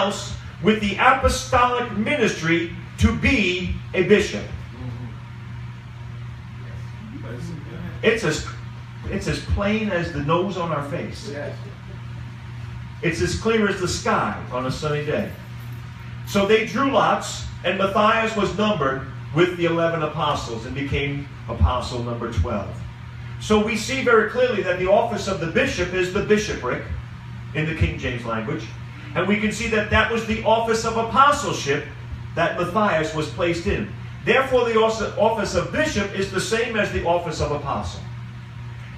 else with the apostolic ministry to be a bishop. It's as plain as the nose on our face. It's as clear as the sky on a sunny day. So they drew lots, and Matthias was numbered with the 11 apostles and became apostle number 12. So we see very clearly that the office of the bishop is the bishopric in the King James language. And we can see that that was the office of apostleship that Matthias was placed in. Therefore, the office of bishop is the same as the office of apostle.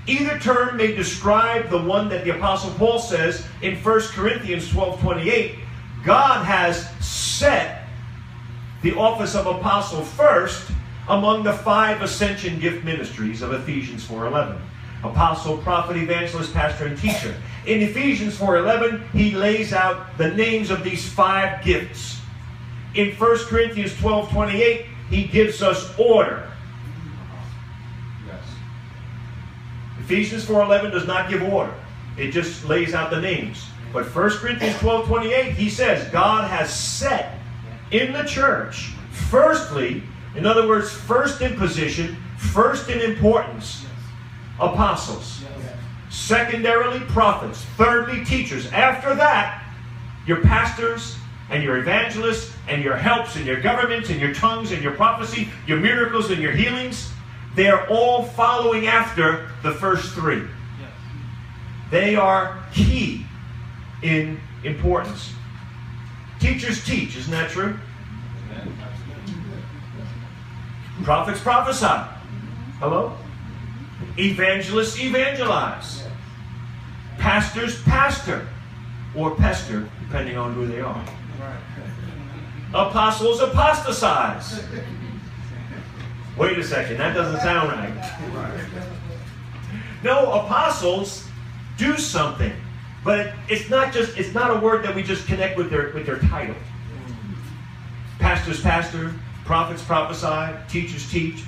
Either term may describe the one that the Apostle Paul says in 1 Corinthians 12:28, God has set the office of apostle first among the 5 ascension gift ministries of Ephesians 4:11. Apostle, prophet, evangelist, pastor, and teacher. In Ephesians 4:11, he lays out the names of these 5 gifts. In 1 Corinthians 12:28, he gives us order. Ephesians 4:11 does not give order. It just lays out the names. But 1 Corinthians 12:28, he says, God has set in the church, firstly, in other words, first in position, first in importance, apostles. Secondarily, prophets. Thirdly, teachers. After that, your pastors and your evangelists and your helps and your governments and your tongues and your prophecy, your miracles and your healings. They're all following after the first 3. They are key in importance. Teachers teach, isn't that true? Prophets prophesy. Hello? Evangelists evangelize. Pastors pastor. Or pester, depending on who they are. Apostles apostatize. Wait a second, that doesn't sound right. No, apostles do something, but it's not a word that we just connect with their title. Pastors pastor, prophets prophesy, teachers teach,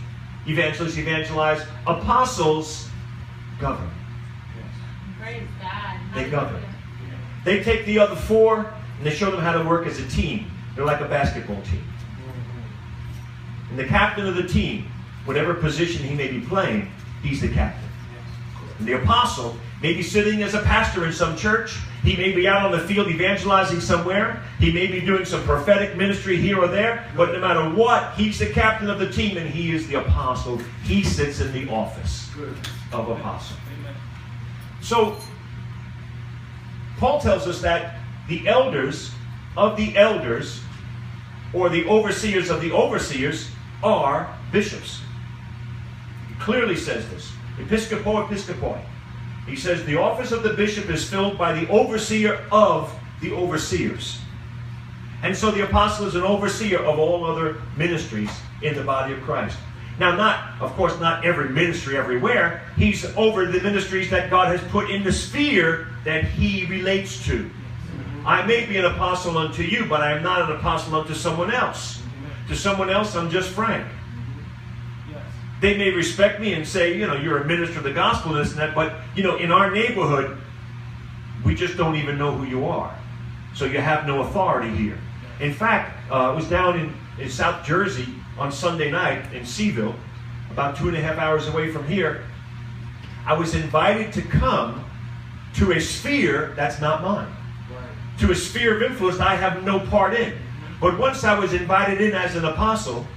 evangelists evangelize, apostles govern. Praise God. They govern. They take the other 4 and they show them how to work as a team. They're like a basketball team. And the captain of the team, whatever position he may be playing, he's the captain. And the apostle may be sitting as a pastor in some church. He may be out on the field evangelizing somewhere. He may be doing some prophetic ministry here or there. But no matter what, he's the captain of the team and he is the apostle. He sits in the office of apostle. So, Paul tells us that the elders of the elders, or the overseers of the overseers, are bishops. He clearly says this. Episkopoi. He says the office of the bishop is filled by the overseer of the overseers. And so the apostle is an overseer of all other ministries in the body of Christ. Now, of course, not every ministry everywhere. He's over the ministries that God has put in the sphere that he relates to. I may be an apostle unto you, but I am not an apostle unto someone else. To someone else, I'm just Frank. They may respect me and say, you're a minister of the gospel and this and that, but, in our neighborhood, we just don't even know who you are. So you have no authority here. In fact, I was down in South Jersey on Sunday night in Seaville, about 2.5 hours away from here. I was invited to come to a sphere that's not mine. To a sphere of influence I have no part in. But once I was invited in as an apostle,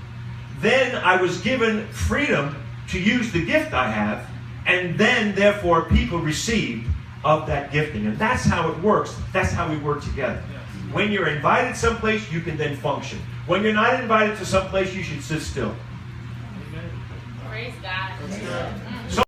then I was given freedom to use the gift I have, and then, therefore, people received of that gifting. And that's how it works. That's how we work together. When you're invited someplace, you can then function. When you're not invited to someplace, you should sit still. Praise God. So